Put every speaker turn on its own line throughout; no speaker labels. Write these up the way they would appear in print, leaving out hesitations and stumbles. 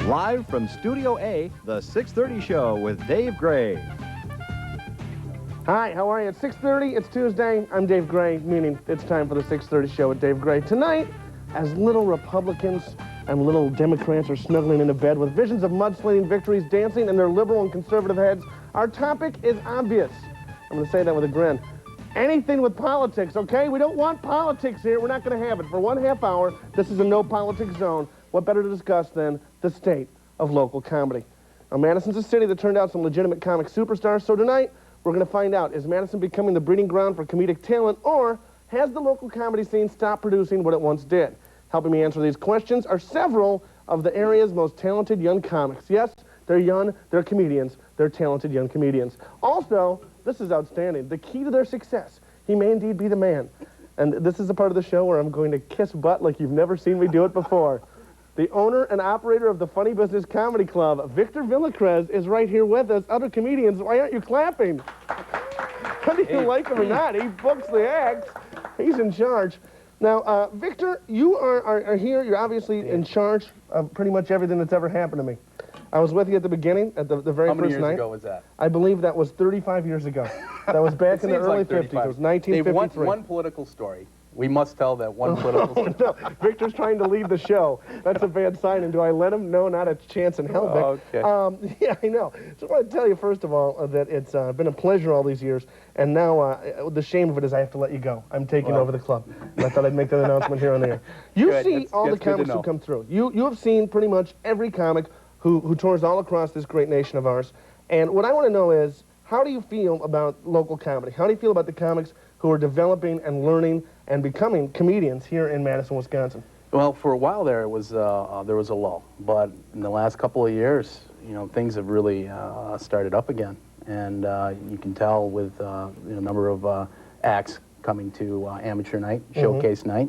Live from Studio A, the 6:30 Show with Dave Gray.
Hi, how are you? It's 6:30, it's Tuesday. I'm Dave Gray, meaning it's time for the 6:30 Show with Dave Gray. Tonight, as little Republicans and little Democrats are snuggling into bed with visions of mudslinging victories dancing in their liberal and conservative heads, our topic is obvious. I'm going to say that with a grin. Anything with politics, okay? We don't want politics here. We're not going to have it. For 1/2 hour, this is a no-politics zone. What better to discuss than the state of local comedy? Now, Madison's a city that turned out some legitimate comic superstars, so tonight, we're going to find out, is Madison becoming the breeding ground for comedic talent, or has the local comedy scene stopped producing what it once did? Helping me answer these questions are several of the area's most talented young comics. Yes, they're young, they're comedians, they're talented young comedians. Also, this is outstanding, the key to their success. He may indeed be the man. And this is a part of the show where I'm going to kiss butt like you've never seen me do it before. The owner and operator of the Funny Business Comedy Club, Victor Villacrez, is right here with us. Other comedians, why aren't you clapping? Whether you like him or not, he books the acts. He's in charge. Now, Victor, you are here. You're obviously in charge of pretty much everything that's ever happened to me. I was with you at the beginning, at the very first night. How many years
ago was that?
I believe that was 35 years ago. That was back in the early 50s. It was 1953.
Dave, one political story. We must tell that one political story.
No, Victor's trying to lead the show. That's a bad sign. And do I let him? No, not a chance in hell, Vic.
Okay.
Yeah, I know. So I want to tell you, first of all, that it's been a pleasure all these years. And now the shame of it is I have to let you go. I'm taking over the club. And I thought I'd make that announcement here on the air. You see all the comics who come through. You have seen pretty much every comic who tours all across this great nation of ours. And what I want to know is, how do you feel about local comedy? How do you feel about the comics who are developing and learning and becoming comedians here in Madison, Wisconsin?
Well, for a while there was a lull, but in the last couple of years, you know, things have really started up again, and you can tell with the number of acts coming to amateur night, showcase night,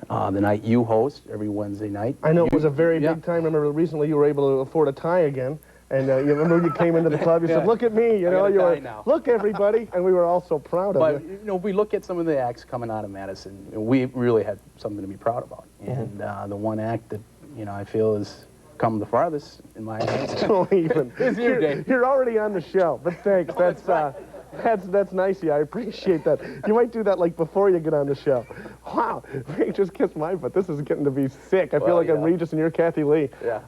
the night you host every Wednesday night.
I know it was a very big time. Remember, recently you were able to afford a tie again. And you remember when you came into the club, you said, look at me, you know, you were, look everybody, and we were all so proud of you.
But, you know, we look at some of the acts coming out of Madison, we really had something to be proud about. And the one act that, you know, I feel has come the farthest in my hands.
Don't even. You're already on the show, but thanks. That's nice of you. I appreciate that. You might do that like before you get on the show. Wow, you just kissed my butt. This is getting to be sick. I feel like I'm Regis and you're Kathy Lee.
Yeah.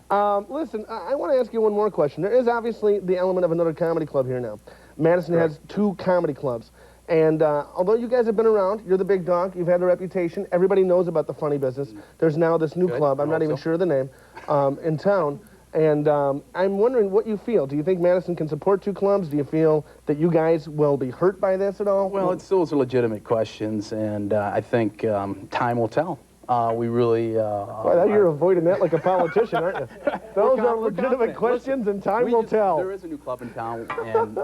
Listen, I want to ask you one more question. There is obviously the element of another comedy club here now. Madison has 2 comedy clubs. And although you guys have been around, you're the big dog, you've had a reputation, everybody knows about the Funny Business. There's now this new club, I'm not even sure of the name, in town. And I'm wondering what you feel. Do you think Madison can support 2 clubs? Do you feel that you guys will be hurt by this at all?
Well, those are legitimate questions, and I think time will tell. We really...
well, you're avoiding that like a politician, aren't you? Those are legitimate questions, and time will tell.
There is a new club in town, and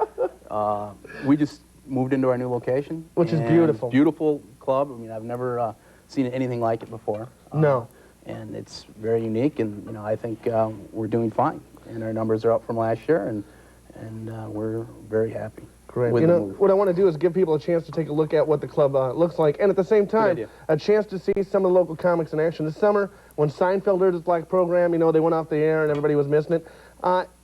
we just moved into our new location.
Which is beautiful.
Beautiful club. I mean, I've never seen anything like it before.
No.
And it's very unique, and you know, I think we're doing fine, and our numbers are up from last year, and we're very happy.
Great. You know, what I want to do is give people a chance to take a look at what the club looks like, and at the same time, a chance to see some of the local comics in action. This summer, when Seinfeld aired his black program, you know, they went off the air and everybody was missing it.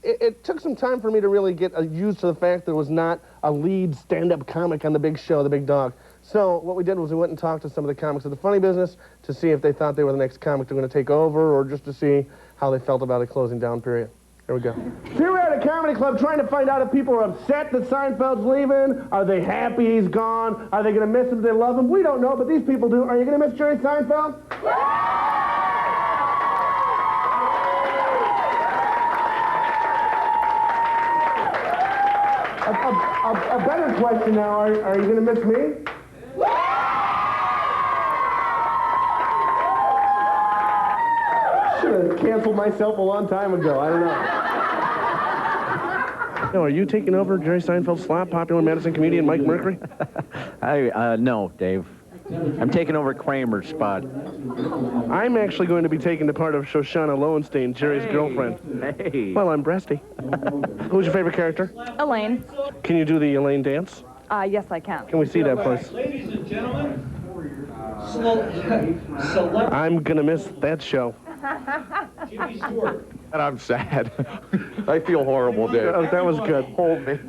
It took some time for me to really get used to the fact that there was not a lead stand-up comic on the big show, the big dog. So what we did was we went and talked to some of the comics of the Funny Business to see if they thought they were the next comic they're going to take over, or just to see how they felt about a closing down period. Here we go. Here we're at a comedy club trying to find out if people are upset that Seinfeld's leaving. Are they happy he's gone? Are they going to miss him? Do they love him? We don't know, but these people do. Are you going to miss Jerry Seinfeld? A better question now, are you going to miss me? Should have canceled myself a long time ago. I don't know. No, are you taking over Jerry Seinfeld's slot, popular Madison comedian Mike Mercury?
No, Dave. I'm taking over Kramer's spot.
I'm actually going to be taking the part of Shoshana Lowenstein, Jerry's girlfriend.
Hey.
Well, I'm breasty. Who's your favorite character?
Elaine.
Can you do the Elaine dance?
Yes, I can.
Can we see that, please?
Ladies and gentlemen,
I'm gonna miss that show.
And I'm sad. I feel horrible, Dave.
That was good. Hold me.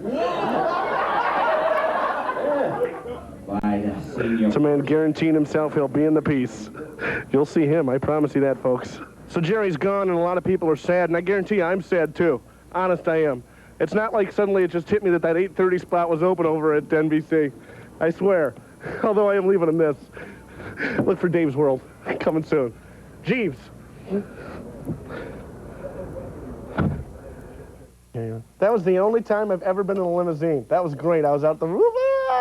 It's a man guaranteeing himself he'll be in the piece. You'll see him, I promise you that, folks. So Jerry's gone, and a lot of people are sad, and I guarantee you I'm sad, too. Honest, I am. It's not like suddenly it just hit me that 8:30 spot was open over at NBC. I swear. Although I am leaving a miss. Look for Dave's World. Coming soon. Jeeves. That was the only time I've ever been in a limousine. That was great. I was out the roof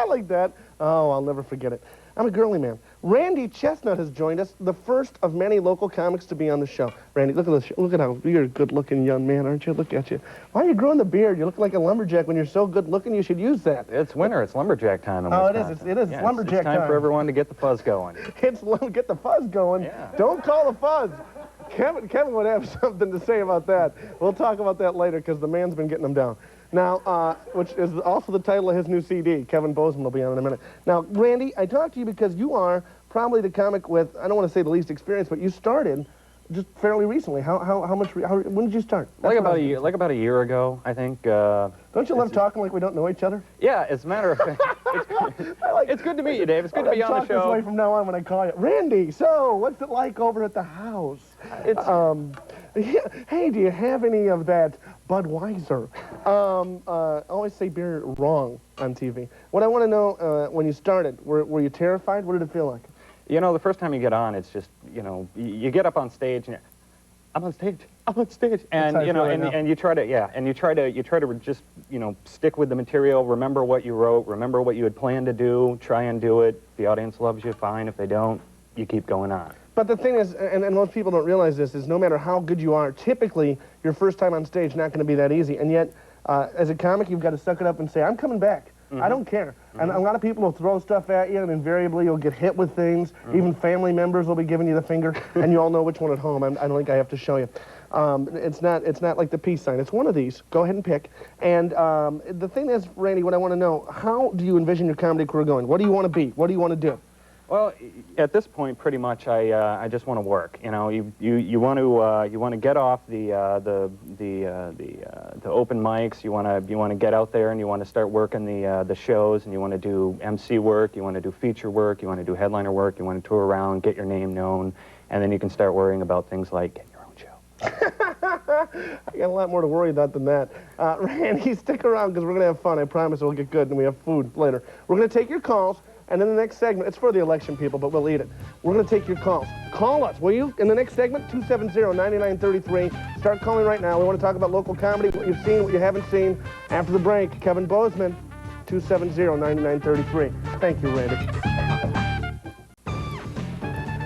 like that. Oh, I'll never forget it. I'm a girly man. Randy Chestnut has joined us, the first of many local comics to be on the show. Randy, look at this. Look at how you're a good-looking young man, aren't you? Look at you. Why are you growing the beard? You look like a lumberjack. When you're so good-looking, you should use that.
It's winter. It's lumberjack time in
Oh,
Wisconsin.
it is.
Yeah,
It's lumberjack
it's time for everyone to get the fuzz going.
Get the fuzz going.
Yeah.
Don't call the fuzz. Kevin would have something to say about that. We'll talk about that later because the man's been getting them down. Now, which is also the title of his new CD. Kevin Bozeman will be on in a minute. Now, Randy, I talked to you because you are probably the comic with, I don't want to say the least experience, but you started just fairly recently. When did you start?
Like about a year ago, I think.
Don't you love talking like we don't know each other?
Yeah, as a matter of fact, it's good to meet you, Dave. It's good to be on the show.
Talk this way from now on when I call you. Randy, so what's it like over at the house? Hey, do you have any of that Budweiser? I always say beer wrong on TV. What I want to know, when you started, were you terrified? What did it feel like?
You know, the first time you get on, it's just, you know, you get up on stage and I'm on stage, and you know, and you try to just, you know, stick with the material, remember what you wrote, remember what you had planned to do, try and do it. If the audience loves you, fine. If they don't, you keep going on.
But the thing is, and most people don't realize this, is no matter how good you are, typically your first time on stage not going to be that easy. And yet, as a comic, you've got to suck it up and say, I'm coming back. I don't care. And a lot of people will throw stuff at you, and invariably you'll get hit with things. Even family members will be giving you the finger, and you all know which one at home. I don't think I have to show you. It's not like the peace sign. It's one of these. Go ahead and pick. And the thing is, Randy, what I want to know, how do you envision your comedy career going? What do you want to be? What do you want to do?
Well, at this point, pretty much, I just want to work. You know, you want to get off the open mics. You want to get out there and you want to start working the shows, and you want to do MC work. You want to do feature work. You want to do headliner work. You want to tour around, get your name known, and then you can start worrying about things like getting your own show.
I got a lot more to worry about than that. Randy, stick around because we're going to have fun. I promise it'll get good, and we have food later. We're going to take your calls. And in the next segment, it's for the election people, but we'll eat it. We're going to take your calls. Call us, will you? In the next segment, 270-9933. Start calling right now. We want to talk about local comedy, what you've seen, what you haven't seen. After the break, Kevin Bozeman, 270-9933. Thank you, Randy.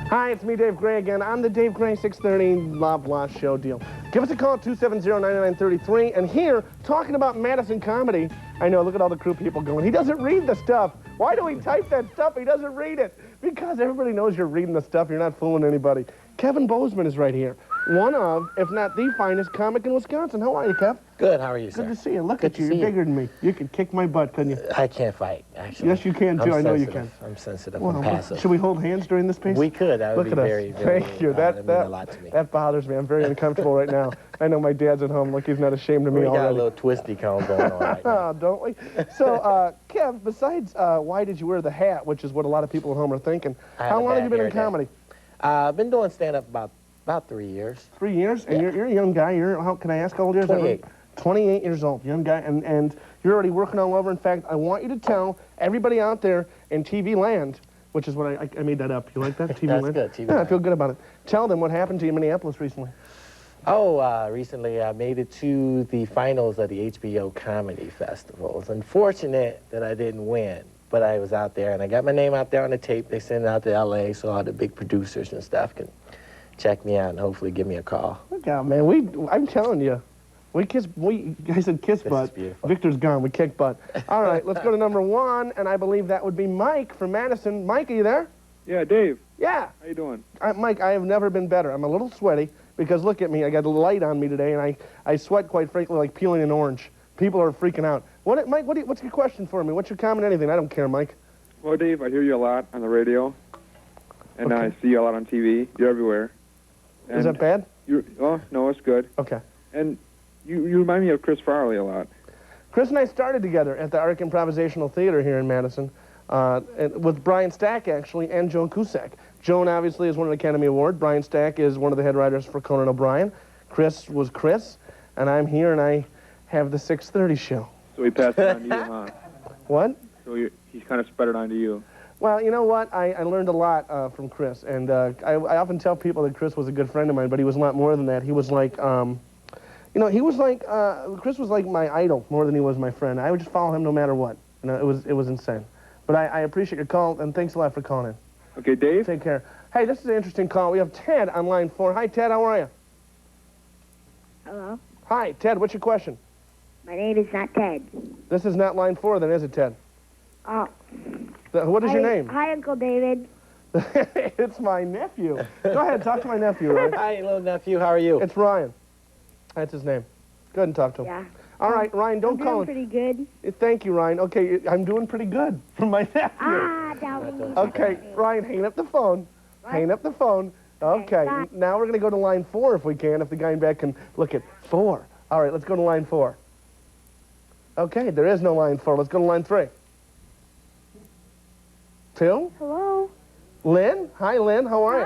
Hi, it's me, Dave Gray, again. I'm the Dave Gray 630 blah, blah show deal. Give us a call at 270-9933. And here, talking about Madison comedy, I know, look at all the crew people going, he doesn't read the stuff. Why do we type that stuff? He doesn't read it. Because everybody knows you're reading the stuff. You're not fooling anybody. Kevin Bozeman is right here. One of, if not the finest comic in Wisconsin. How are you, Kev?
Good, how are you, sir?
Good to see you. Look at you. You're bigger than me. You could kick my butt, couldn't you?
I can't fight, actually.
Yes, you can, too. I know you can.
I'm sensitive.
Well,
I'm passive.
should we hold hands during this piece?
We could. That would
Look
be
at
very,
us.
very,
Thank you.
that means a lot to me.
That bothers me. I'm very uncomfortable right now. I know my dad's at home. Look, he's not ashamed of me already.
We got a little twisty cone going on right now.
Don't we? So, Kev, besides why did you wear the hat, which is what a lot of people at home are thinking, how long have you been in comedy?
I've been doing stand-up about 3 years.
3 years? And you're a young guy. How can I ask how old you are?
28.
28 years old, young guy, and you're already working all over. In fact, I want you to tell everybody out there in TV land, which is what I made that up. You like that? TV
That's
land?
good, TV
Yeah, I
land.
feel good about it. Tell them what happened to you in Minneapolis recently.
Oh, recently I made it to the finals of the HBO Comedy Festival. It's unfortunate that I didn't win, but I was out there, and I got my name out there on the tape. They sent it out to L.A. so all the big producers and stuff can check me out and hopefully give me a call.
Look out, man. I'm telling you. I said kiss butt.
This is beautiful.
Victor's gone. We kick butt. All right, let's go to number one, and I believe that would be Mike from Madison. Mike, are you there?
Yeah, Dave.
Yeah.
How you doing?
Mike, I have never been better. I'm a little sweaty because look at me. I got a light on me today, and I sweat, quite frankly, like peeling an orange. People are freaking out. Mike, what's your question for me? What's your comment, anything? I don't care, Mike.
Well, Dave, I hear you a lot on the radio, and
Okay.
I see you a lot on TV. You're everywhere.
Is that bad?
Oh, no, it's good.
Okay.
And you remind me of Chris Farley a lot.
Chris and I started together at the Arc Improvisational Theater here in Madison, with Brian Stack, actually, and Joan Cusack. Joan, obviously, has won an Academy Award. Brian Stack is one of the head writers for Conan O'Brien. Chris was Chris, and I'm here, and I have the 6:30 show.
So he passed it on to you, huh?
What?
So he's kind of spread it on to you.
Well, you know what? I learned a lot from Chris, and I often tell people that Chris was a good friend of mine, but he was a lot more than that. He was like, you know, he was like, Chris was like my idol more than he was my friend. I would just follow him no matter what. You know, it was insane. But I appreciate your call, and thanks a lot for calling in.
Okay, Dave?
Take care. Hey, this is an interesting call. We have Ted on line 4. Hi, Ted. How are you?
Hello.
Hi, Ted. What's your question?
My name is not Ted.
This is not line 4, then, is it, Ted?
Oh.
What is your name?
Hi, Uncle David.
It's my nephew. Go ahead, talk to my nephew, Ryan.
Hi, little nephew. How are you?
It's Ryan. That's his name. Go ahead and talk to him.
Yeah.
All right, Ryan, don't
I'm
call
doing
him.
pretty good.
Thank you, Ryan. Okay, I'm doing pretty good from my nephew.
Ah, down.
Okay, Ryan, hang up the phone. Hang up the phone. Okay,
bye.
now we're going to go to line 4 if we can, if the guy in back can look at 4. All right, let's go to line 4. Okay, there is no line 4. Let's go to line 3. 2?
Hello.
Lynn? Hi, Lynn. How are you?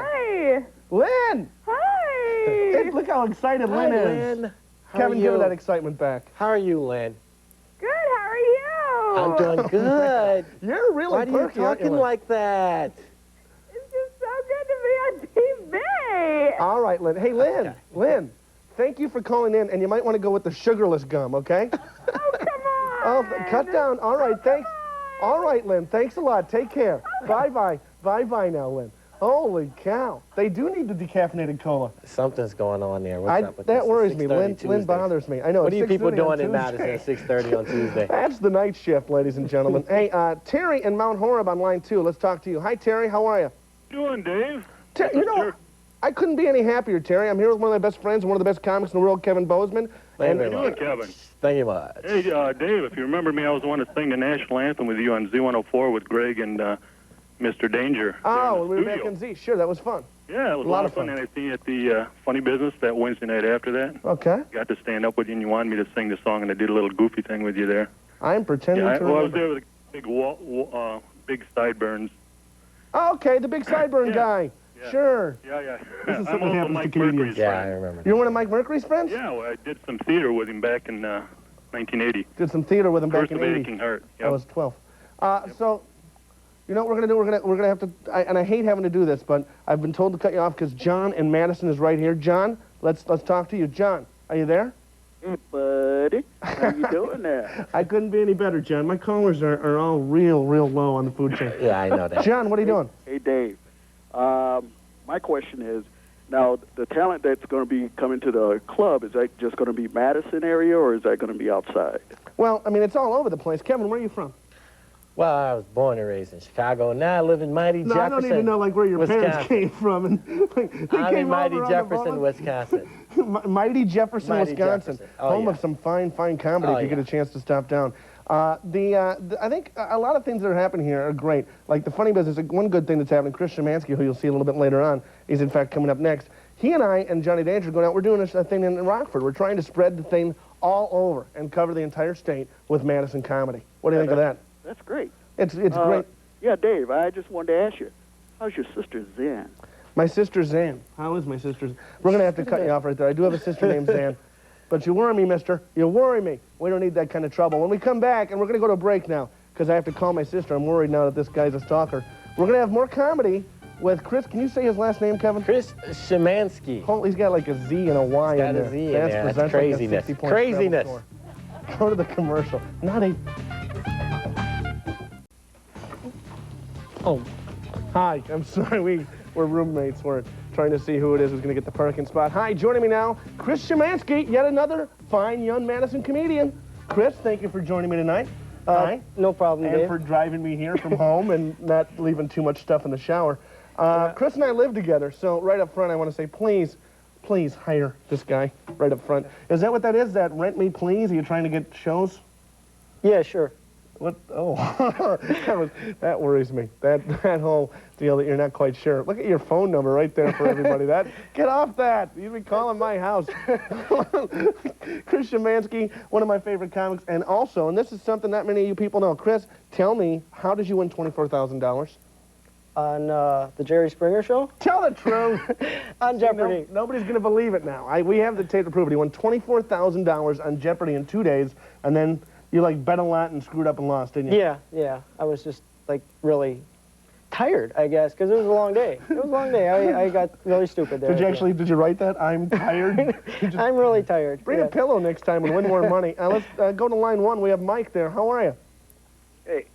Hi.
Lynn!
Hi.
Hey, look how excited
Hi,
Lynn is.
Lynn. How
Kevin,
are
give her
you?
that excitement back.
How are you, Lynn?
Good. How are you?
I'm doing good.
You're really
Why are you
perky, aren't you,
talking
Lynn?
like that?
It's just so good to be on TV.
All right, Lynn. Hey, Lynn. Lynn, thank you for calling in, and you might want to go with the sugarless gum, okay?
Oh, come on.
Oh, cut down. All right, thanks. All right, Lynn. Thanks a lot. Take care. Bye-bye. Bye-bye now, Lynn. Holy cow. They do need the decaffeinated cola.
Something's going on there. What's up with
That
this?
worries me.
6:30
Lynn
Tuesdays.
bothers me. I know.
What are
it's
you people
6:30 on
doing in Madison at
Tuesday.
6:30 on Tuesday?
That's the night shift, ladies and gentlemen. Hey, Terry in Mount Horeb on line 2. Let's talk to you. Hi, Terry. How are you?
Doing, Dave?
You know, I couldn't be any happier, Terry. I'm here with one of my best friends and one of the best comics in the world, Kevin Bozeman.
Thank
And
you very
Doing,
much.
Kevin?
Thank you much.
Hey, Dave, if you remember me, I was the one to sing the national anthem with you on Z104 with Greg and Mr. Danger.
Oh,
there
we
in
were
the
back
studio.
in Z. Sure, that was fun.
Yeah, it was a lot of fun. And I seen you at the Funny Business that Wednesday night after that.
Okay.
Got to stand up with you, and you wanted me to sing the song, and I did a little goofy thing with you there.
I'm pretending
Yeah,
to
I was
remember.
there with big sideburns.
Oh, okay, the big sideburn
Yeah.
guy.
Yeah.
Sure.
Yeah, yeah.
This is
I'm
something that
also
happens to
Mike
comedians.
Mercury's
Yeah, I
friend.
remember.
You're one of Mike Mercury's friends?
Yeah, well, I did some theater with him back in 1980.
Did some theater with him back
First
in
of
80.
Aching Heart.
I
Yep.
was 12. So, you know what we're gonna do? We're gonna have to. And I hate having to do this, but I've been told to cut you off because John in Madison is right here. John, let's talk to you. John, are you there?
Hey, buddy. How you doing there?
I couldn't be any better, John. My callers are all real low on the food chain.
Yeah, I know that.
John, what are you doing?
Hey, Dave. My question is, now, the talent that's going to be coming to the club, is that just going to be Madison area, or is that going to be outside?
Well, I mean, it's all over the place. Kevin, where are you from?
Well, I was born and raised in Chicago, and now I live in mighty
No,
Jefferson,
I don't need to know like where your
Wisconsin.
parents came from. And like, they
I'm
came
in mighty
over on the
Jefferson,
boat.
Wisconsin.
Mighty Jefferson,
Mighty
Wisconsin,
Jefferson. Oh,
home
yeah.
of some fine comedy.
Oh,
if you get
yeah.
a chance to stop down. I think a lot of things that are happening here are great. Like the Funny Business, one good thing that's happening. Chris Szymanski, who you'll see a little bit later on, is in fact coming up next. He and I and Johnny Danger are going out. We're doing a thing in Rockford. We're trying to spread the thing all over and cover the entire state with Madison comedy. What do you think of that?
That's great.
It's great.
Yeah, Dave, I just wanted to ask you, how's your sister Zen?
My sister Zan. How is my sister? We're going to have to cut you off right there. I do have a sister named Zan. But you worry me, mister. You worry me. We don't need that kind of trouble. When we come back, and we're going to go to a break now, because I have to call my sister. I'm worried now that this guy's a stalker. We're going to have more comedy with Chris. Can you say his last name, Kevin?
Chris Szymanski.
He's got like a Z and a Y
He's
in
got
there.
a Z in there. That's
presents like a
craziness.
60-point
Craziness.
treble score. Go to the commercial. Not a... Oh, hi. I'm sorry. We're roommates. We're trying to see who it is who's going to get the parking spot. Hi, joining me now, Chris Szymanski, yet another fine young Madison comedian. Chris, thank you for joining me tonight. Hi.
No problem,
And
Dave.
for driving me here from home and not leaving too much stuff in the shower. Chris and I live together, so right up front I want to say, please hire this guy right up front. Is that what that is, that rent me please? Are you trying to get shows?
Yeah, sure.
What? Oh, that worries me. That whole deal that you're not quite sure. Look at your phone number right there for everybody. Get off that. You'd be calling my house. Chris Szymanski, one of my favorite comics, and also, and this is something not many of you people know. Chris, tell me, how did you win $24,000?
On the Jerry Springer Show?
Tell the truth.
On Jeopardy.
Nobody's going to believe it now. We have the tape to prove it. He won $24,000 on Jeopardy in 2 days, and then you like bet a lot and screwed up and lost, didn't you?
Yeah. I was just like really tired, I guess, because it was a long day. It was a long day. I got really stupid there.
Did you write that? I'm tired?
I'm really tired.
Bring a pillow next time and win more money. Let's go to line 1. We have Mike there. How are you?
Hey.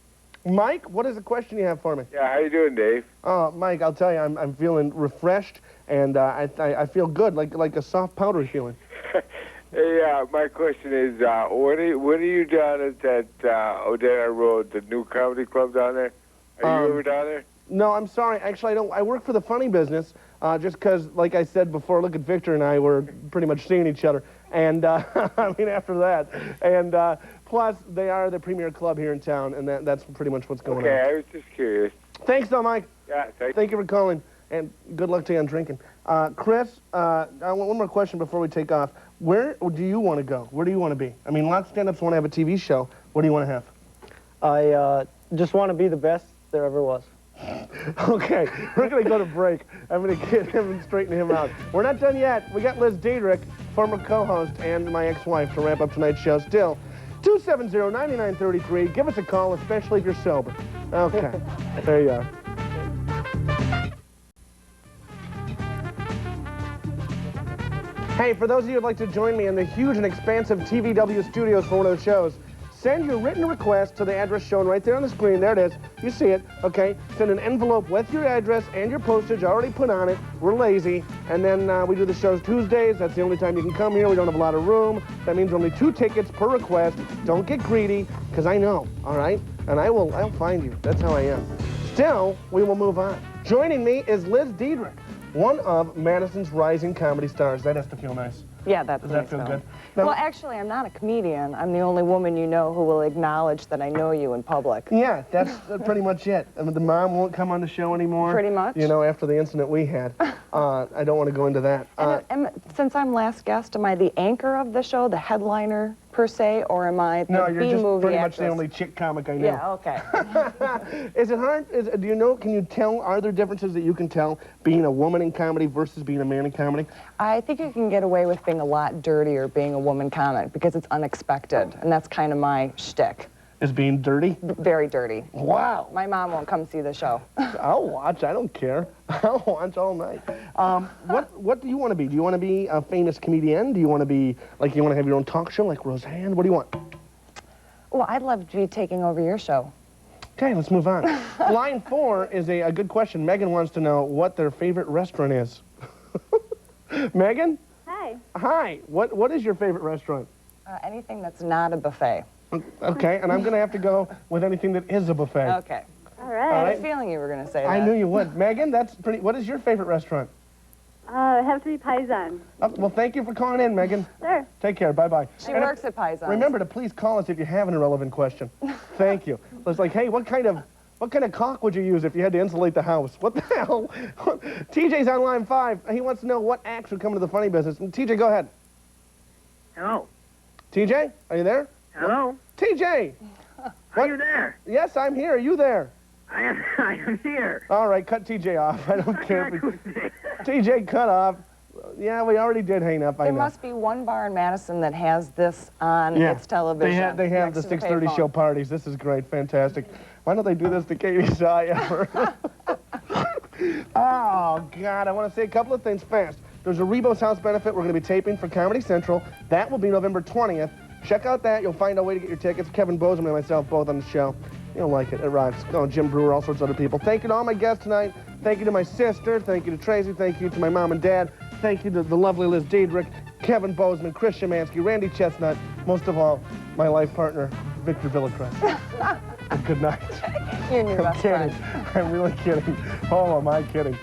Mike, what is the question you have for me?
Yeah, how you doing, Dave?
Mike, I'll tell you, I'm feeling refreshed, and I feel good, like a soft powder feeling.
Hey, my question is, when are you down at that Odetta Road, the new comedy club down there? Are you ever down there?
No, I'm sorry. Actually, I don't. I work for the funny business, just because, like I said before, look at Victor and I were pretty much seeing each other, and I mean after that, and plus they are the premier club here in town, and that's pretty much what's going on.
Okay, I was just curious.
Thanks, though, Mike.
Yeah,
thank you for calling, and good luck to you on drinking. Chris, I want one more question before we take off. Where do you want to go? Where do you want to be? I mean, a lot of stand-ups want to have a TV show. What do you want to have?
I just want to be the best there ever was.
Okay, we're going to go to break. I'm going to get him and straighten him out. We're not done yet. We got Liz Dederich, former co-host, and my ex-wife to wrap up tonight's show. Still, 270-9933. Give us a call, especially if you're sober. Okay, there you are. Hey, for those of you who'd like to join me in the huge and expansive TVW studios for one of the shows, send your written request to the address shown right there on the screen. There it is. You see it, okay? Send an envelope with your address and your postage already put on it. We're lazy. And then we do the shows Tuesdays. That's the only time you can come here. We don't have a lot of room. That means only 2 tickets per request. Don't get greedy, because I know, all right? And I'll find you. That's how I am. Still, we will move on. Joining me is Liz Dederich, one of Madison's rising comedy stars. That has to feel nice.
Yeah, that
Does that feel good?
Well, actually, I'm not a comedian. I'm the only woman you know who will acknowledge that I know you in public.
Yeah, that's pretty much it. I mean, the mom won't come on the show anymore.
Pretty much.
You know, after the incident we had. I don't want to go into that.
Since I'm last guest, am I the anchor of the show, the headliner, per se, or am I the
No, you're just
B-movie
pretty
actress?
much the only chick comic I know.
Yeah, okay.
Is it hard? Do you know, can you tell, are there differences that you can tell being a woman in comedy versus being a man in comedy?
I think you can get away with being a lot dirtier being a woman comic because it's unexpected, and that's kind of my shtick.
Is being dirty?
Very dirty.
Wow.
My mom won't come see the show.
I'll watch. I don't care. I'll watch all night. What do you want to be? Do you want to be a famous comedian? Do you want to be, like, you want to have your own talk show like Roseanne? What do you want?
Well, I'd love to be taking over your show.
Okay, let's move on. Line 4 is a good question. Megan wants to know what their favorite restaurant is. Megan?
Hi.
Hi. What is your favorite restaurant?
Anything that's not a buffet.
Okay, and I'm going to have to go with anything that is a buffet.
Okay.
All right.
I had a feeling you were going to say that.
I knew you would. Megan, that's pretty. What is your favorite restaurant?
It has to be Paisan.
Well, thank you for calling in, Megan.
Sure.
Take care. Bye-bye.
She works at Paisan.
Remember to please call us if you have an irrelevant question. Thank you. It's like, hey, what kind of caulk would you use if you had to insulate the house? What the hell? TJ's on line 5. He wants to know what acts would come into the funny business. TJ, go ahead.
Hello.
TJ, are you there?
Hello.
TJ.
Are you there?
Yes, I'm here. Are you there?
I am here.
All right, cut TJ off. I don't care. TJ, cut off. Yeah, we already did hang up.
There must be one bar in Madison that has this on its television.
They have the 6:30 show parties. This is great, fantastic. Why don't they do this to Katie Sy ever? Oh, God, I want to say a couple of things fast. There's a Rebos House benefit we're going to be taping for Comedy Central. That will be November 20th. Check out that. You'll find a way to get your tickets. Kevin Bozeman and myself both on the show. You'll like it. It rocks. Oh, Jim Brewer, all sorts of other people. Thank you to all my guests tonight. Thank you to my sister. Thank you to Tracy. Thank you to my mom and dad. Thank you to the lovely Liz Dederich, Kevin Bozeman, Chris Szymanski, Randy Chestnut. Most of all, my life partner, Victor Villacrez. Good night.
You're your best friend.
I'm really kidding. Oh, am I kidding?